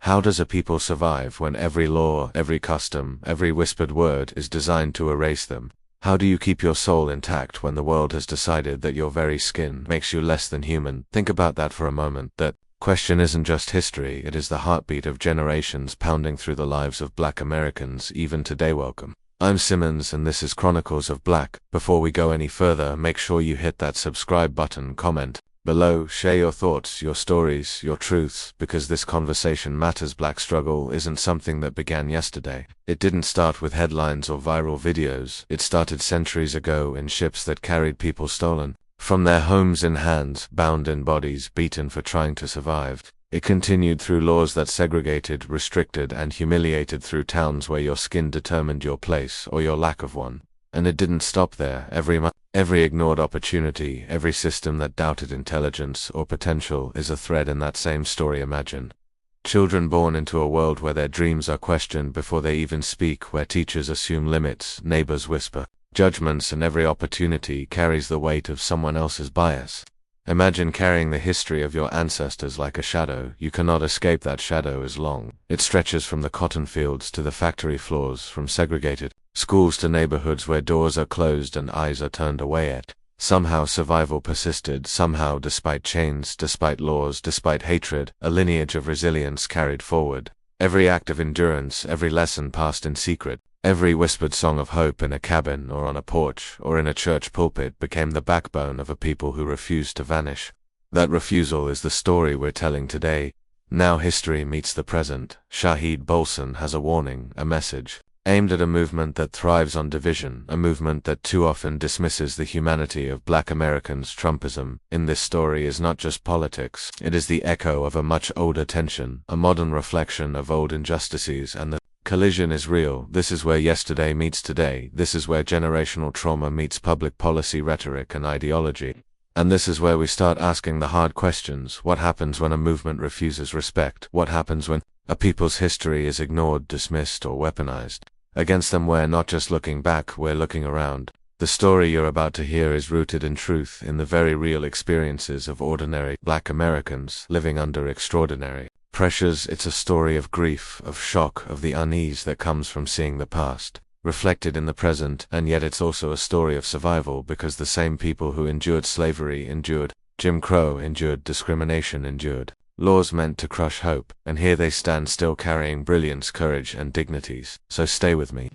How does a people survive when every law, every custom, every whispered word is designed to erase them? How do you keep your soul intact when the world has decided that your very skin makes you less than human? Think about that for a moment. That question isn't just history, it is the heartbeat of generations pounding through the lives of Black Americans even today. Welcome. I'm Simmons and this is Chronicles of Black. Before we go any further, make sure you hit that subscribe button, comment below, share your thoughts, your stories, your truths, because this conversation matters. Black struggle isn't something that began yesterday. It didn't start with headlines or viral videos. It started centuries ago in ships that carried people stolen from their homes in hands, bound in bodies, beaten for trying to survive. It continued through laws that segregated, restricted, and humiliated, through towns where your skin determined your place or your lack of one. And it didn't stop there. Every ignored opportunity, every system that doubted intelligence or potential is a thread in that same story. Imagine children born into a world where their dreams are questioned before they even speak, where teachers assume limits, neighbors whisper judgments, and every opportunity carries the weight of someone else's bias. Imagine carrying the history of your ancestors like a shadow. You cannot escape that shadow as long. It stretches from the cotton fields to the factory floors, from segregated schools to neighborhoods where doors are closed and eyes are turned away at. Somehow survival persisted, somehow, despite chains, despite laws, despite hatred, a lineage of resilience carried forward. Every act of endurance, every lesson passed in secret, every whispered song of hope in a cabin or on a porch or in a church pulpit became the backbone of a people who refused to vanish. That refusal is the story we're telling today. Now history meets the present. Shahid Bolsen has a warning, a message aimed at a movement that thrives on division, a movement that too often dismisses the humanity of Black Americans. Trumpism, in this story, is not just politics. It is the echo of a much older tension, a modern reflection of old injustices, and the collision is real. This is where yesterday meets today. This is where generational trauma meets public policy rhetoric and ideology. And this is where we start asking the hard questions. What happens when a movement refuses respect? What happens when a people's history is ignored, dismissed, or weaponized? Against them, we're not just looking back, we're looking around. The story you're about to hear is rooted in truth, in the very real experiences of ordinary Black Americans living under extraordinary pressures. It's a story of grief, of shock, of the unease that comes from seeing the past reflected in the present, and yet it's also a story of survival, because the same people who endured slavery, endured Jim Crow, endured discrimination, endured laws meant to crush hope, and here they stand still, carrying brilliance, courage, and dignities. So stay with me.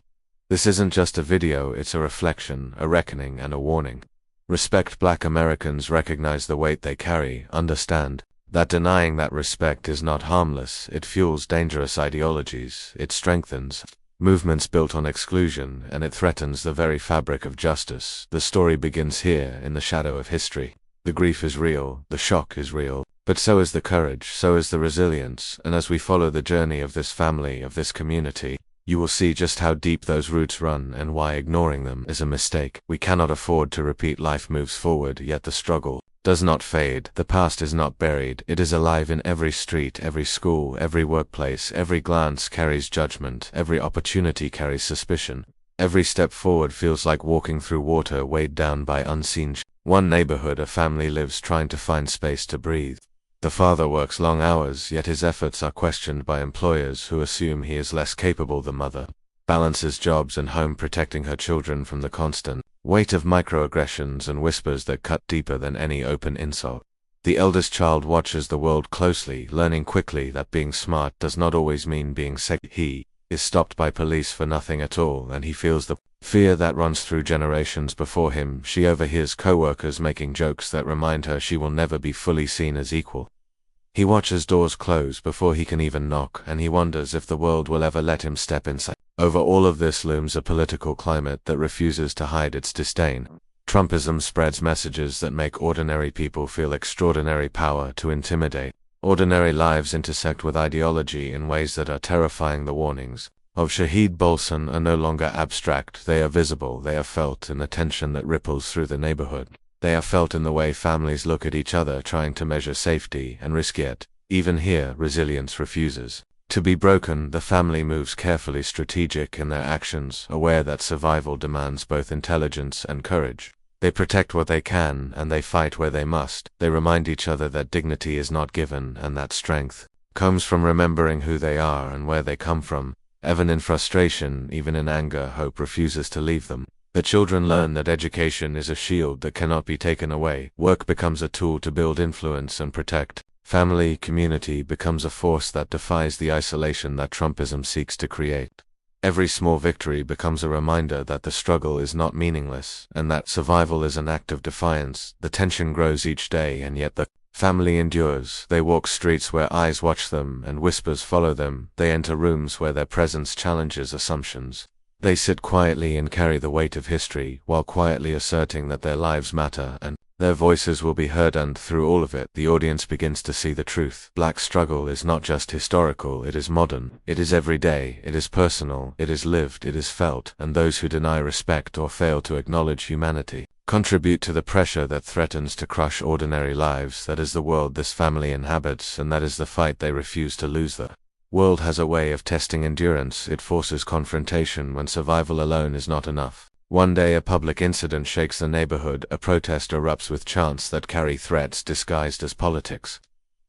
This isn't just a video, it's a reflection, a reckoning, and a warning. Respect Black Americans, recognize the weight they carry, understand that denying that respect is not harmless. It fuels dangerous ideologies, it strengthens movements built on exclusion, and it threatens the very fabric of justice. The story begins here, in the shadow of history. The grief is real, the shock is real, but so is the courage, so is the resilience, and as we follow the journey of this family, of this community, you will see just how deep those roots run and why ignoring them is a mistake. We cannot afford to repeat. Life moves forward, yet the struggle does not fade. The past is not buried, it is alive in every street, every school, every workplace. Every glance carries judgment, every opportunity carries suspicion. Every step forward feels like walking through water weighed down by unseen One neighborhood, a family lives trying to find space to breathe. The father works long hours, yet his efforts are questioned by employers who assume he is less capable. The mother balances jobs and home, protecting her children from the constant weight of microaggressions and whispers that cut deeper than any open insult. The eldest child watches the world closely, learning quickly that being smart does not always mean being He is stopped by police for nothing at all, and he feels the fear that runs through generations before him. She overhears co-workers making jokes that remind her she will never be fully seen as equal. He watches doors close before he can even knock, and he wonders if the world will ever let him step inside. Over all of this looms a political climate that refuses to hide its disdain. Trumpism spreads messages that make ordinary people feel extraordinary power to intimidate. Ordinary lives intersect with ideology in ways that are terrifying. The warnings of Shahid Bolsen are no longer abstract, they are visible, they are felt in the tension that ripples through the neighborhood. They are felt in the way families look at each other, trying to measure safety and risk. Yet, even here, resilience refuses to be broken. The family moves carefully, strategic in their actions, aware that survival demands both intelligence and courage. They protect what they can, and they fight where they must. They remind each other that dignity is not given, and that strength comes from remembering who they are and where they come from. Even in frustration, even in anger, hope refuses to leave them. The children learn that education is a shield that cannot be taken away. Work becomes a tool to build influence and protect. Family, community becomes a force that defies the isolation that Trumpism seeks to create. Every small victory becomes a reminder that the struggle is not meaningless, and that survival is an act of defiance. The tension grows each day, and yet the family endures. They walk streets where eyes watch them and whispers follow them. They enter rooms where their presence challenges assumptions. They sit quietly and carry the weight of history, while quietly asserting that their lives matter and their voices will be heard, and through all of it, the audience begins to see the truth. Black struggle is not just historical, it is modern. It is everyday, it is personal, it is lived, it is felt, and those who deny respect or fail to acknowledge humanity contribute to the pressure that threatens to crush ordinary lives. That is the world this family inhabits, and that is the fight they refuse to lose. The world has a way of testing endurance. It forces confrontation when survival alone is not enough. One day a public incident shakes the neighborhood, a protest erupts with chants that carry threats disguised as politics.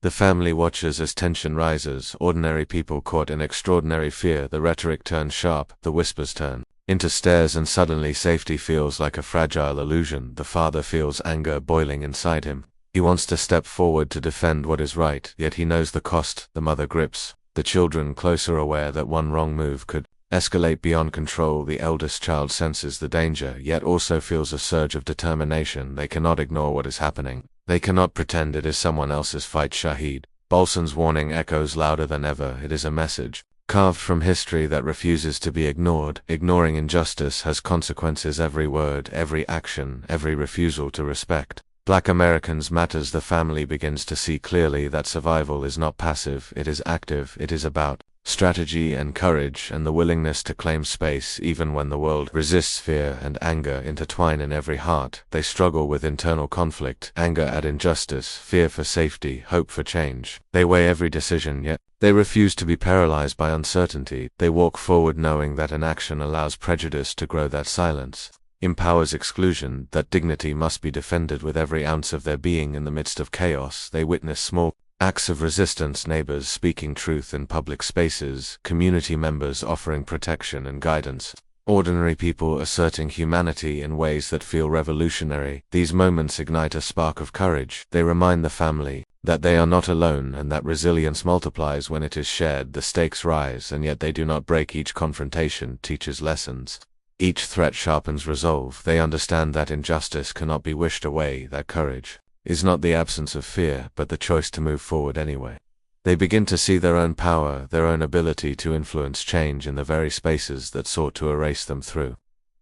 The family watches as tension rises, ordinary people caught in extraordinary fear. The rhetoric turns sharp, the whispers turn into stares, and suddenly safety feels like a fragile illusion. The father feels anger boiling inside him. He wants to step forward to defend what is right, yet he knows the cost. The mother grips the children closer, aware that one wrong move could escalate beyond control. The eldest child senses the danger, yet also feels a surge of determination. They cannot ignore what is happening. They cannot pretend it is someone else's fight. Shahid Bolsen's warning echoes louder than ever. It is a message carved from history that refuses to be ignored. Ignoring injustice has consequences. Every word, every action, every refusal to respect Black Americans matters. The family begins to see clearly that survival is not passive, it is active. It is about strategy and courage and the willingness to claim space even when the world resists. Fear and anger intertwine in every heart. They struggle with internal conflict, anger at injustice, fear for safety, hope for change. They weigh every decision, yet they refuse to be paralyzed by uncertainty. They walk forward knowing that inaction allows prejudice to grow, that silence empowers exclusion, that dignity must be defended with every ounce of their being. In the midst of chaos, they witness small acts of resistance, neighbors speaking truth in public spaces, community members offering protection and guidance, ordinary people asserting humanity in ways that feel revolutionary. These moments ignite a spark of courage. They remind the family that they are not alone and that resilience multiplies when it is shared. The stakes rise, and yet they do not break. Each confrontation teaches lessons. Each threat sharpens resolve. They understand that injustice cannot be wished away, that courage is not the absence of fear, but the choice to move forward anyway. They begin to see their own power, their own ability to influence change in the very spaces that sought to erase them. Through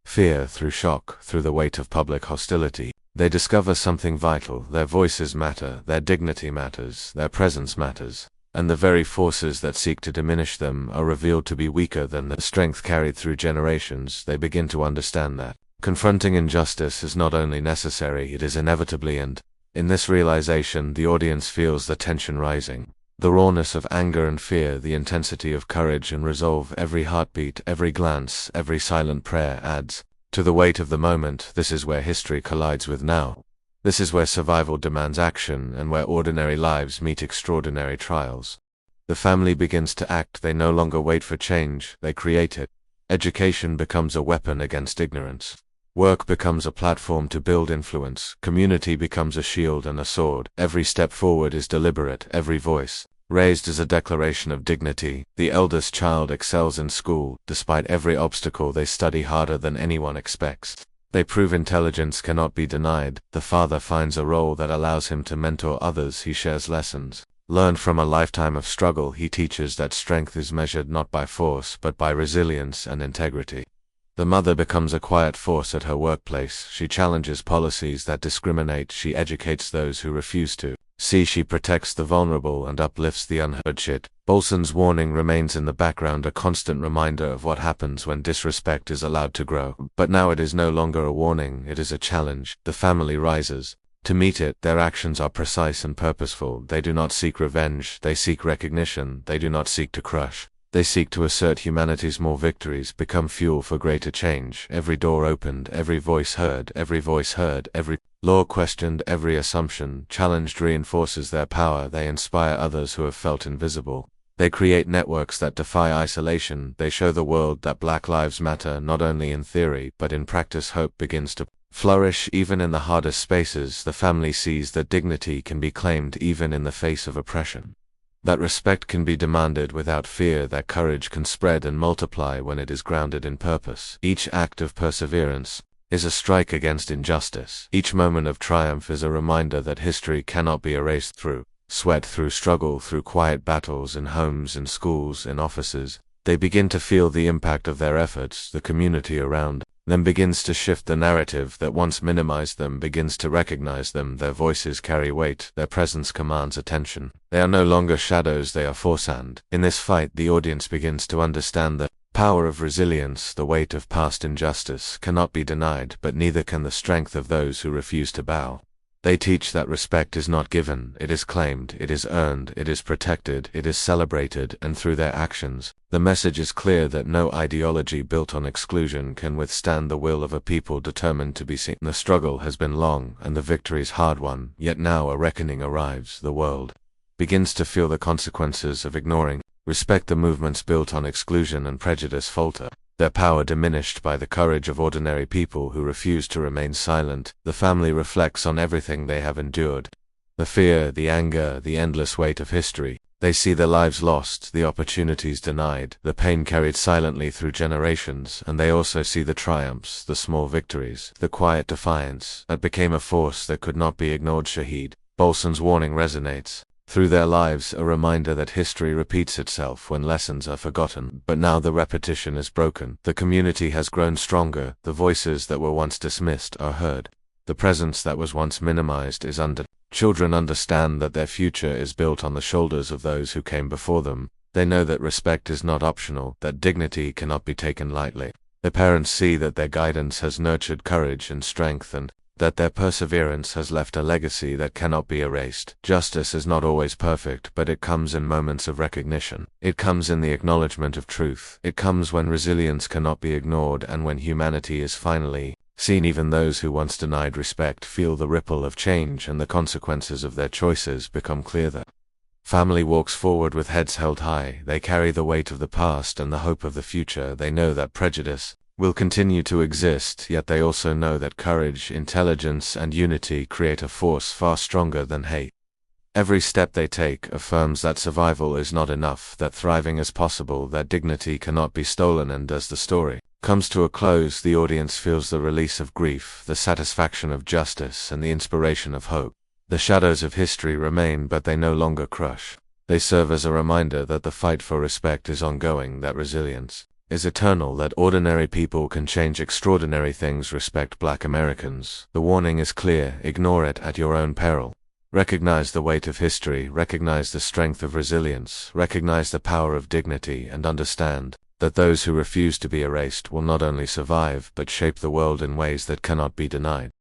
fear, through shock, through the weight of public hostility, they discover something vital. Their voices matter, their dignity matters, their presence matters. And the very forces that seek to diminish them are revealed to be weaker than the strength carried through generations. They begin to understand that confronting injustice is not only necessary, it is inevitably, and in this realization the audience feels the tension rising, the rawness of anger and fear, the intensity of courage and resolve. Every heartbeat, every glance, every silent prayer adds to the weight of the moment. This is where history collides with now. This is where survival demands action, and where ordinary lives meet extraordinary trials. The family begins to act. They no longer wait for change, they create it. Education becomes a weapon against ignorance. Work becomes a platform to build influence. Community becomes a shield and a sword. Every step forward is deliberate, every voice raised is a declaration of dignity. The eldest child excels in school. Despite every obstacle, they study harder than anyone expects. They prove intelligence cannot be denied. The father finds a role that allows him to mentor others. He shares lessons learned from a lifetime of struggle. He teaches that strength is measured not by force, but by resilience and integrity. The mother becomes a quiet force at her workplace. She challenges policies that discriminate. She educates those who refuse to see. She protects the vulnerable and uplifts the unheard. Shit. Bolsen's warning remains in the background, a constant reminder of what happens when disrespect is allowed to grow. But now it is no longer a warning, it is a challenge. The family rises to meet it. Their actions are precise and purposeful. They do not seek revenge, they seek recognition. They do not seek to crush They seek to assert humanity's more victories, become fuel for greater change. Every door opened, every voice heard, every law questioned, every assumption challenged reinforces their power. They inspire others who have felt invisible. They create networks that defy isolation. They show the world that Black Lives Matter not only in theory but in practice. Hope begins to flourish even in the hardest spaces. The family sees that dignity can be claimed even in the face of oppression. That respect can be demanded without fear, that courage can spread and multiply when it is grounded in purpose. Each act of perseverance is a strike against injustice. Each moment of triumph is a reminder that history cannot be erased through sweat, through struggle, through quiet battles in homes, in schools, in offices. They begin to feel the impact of their efforts. The community around them begins to shift. The narrative that once minimized them begins to recognize them. Their voices carry weight. Their presence commands attention. They are no longer shadows, they are force. And in this fight, the audience begins to understand the power of resilience. The weight of past injustice cannot be denied, but neither can the strength of those who refuse to bow. They teach that respect is not given, it is claimed, it is earned, it is protected, it is celebrated, and through their actions, the message is clear that no ideology built on exclusion can withstand the will of a people determined to be seen. The struggle has been long, and the victory's hard-won, yet now a reckoning arrives. The world begins to feel the consequences of ignoring respect. The movements built on exclusion and prejudice falter, their power diminished by the courage of ordinary people who refuse to remain silent. The family reflects on everything they have endured. The fear, the anger, the endless weight of history. They see their lives lost, the opportunities denied, the pain carried silently through generations, and they also see the triumphs, the small victories, the quiet defiance that became a force that could not be ignored. Shahid Bolsen's warning resonates through their lives, a reminder that history repeats itself when lessons are forgotten. But now the repetition is broken. The community has grown stronger. The voices that were once dismissed are heard. The presence that was once minimized is under. Children understand that their future is built on the shoulders of those who came before them. They know that respect is not optional, that dignity cannot be taken lightly. Their parents see that their guidance has nurtured courage and strength, and that their perseverance has left a legacy that cannot be erased. Justice is not always perfect, but it comes in moments of recognition. It comes in the acknowledgement of truth. It comes when resilience cannot be ignored, and when humanity is finally seen. Even those who once denied respect feel the ripple of change, and the consequences of their choices become clear. The family walks forward with heads held high. They carry the weight of the past and the hope of the future. They know that prejudice will continue to exist, yet they also know that courage, intelligence, and unity create a force far stronger than hate. Every step they take affirms that survival is not enough, that thriving is possible, that dignity cannot be stolen. And as the story comes to a close, the audience feels the release of grief, the satisfaction of justice, and the inspiration of hope. The shadows of history remain, but they no longer crush. They serve as a reminder that the fight for respect is ongoing, that resilience is eternal, that ordinary people can change extraordinary things. Respect Black Americans. The warning is clear: ignore it at your own peril. Recognize the weight of history, recognize the strength of resilience, recognize the power of dignity, and understand that those who refuse to be erased will not only survive but shape the world in ways that cannot be denied.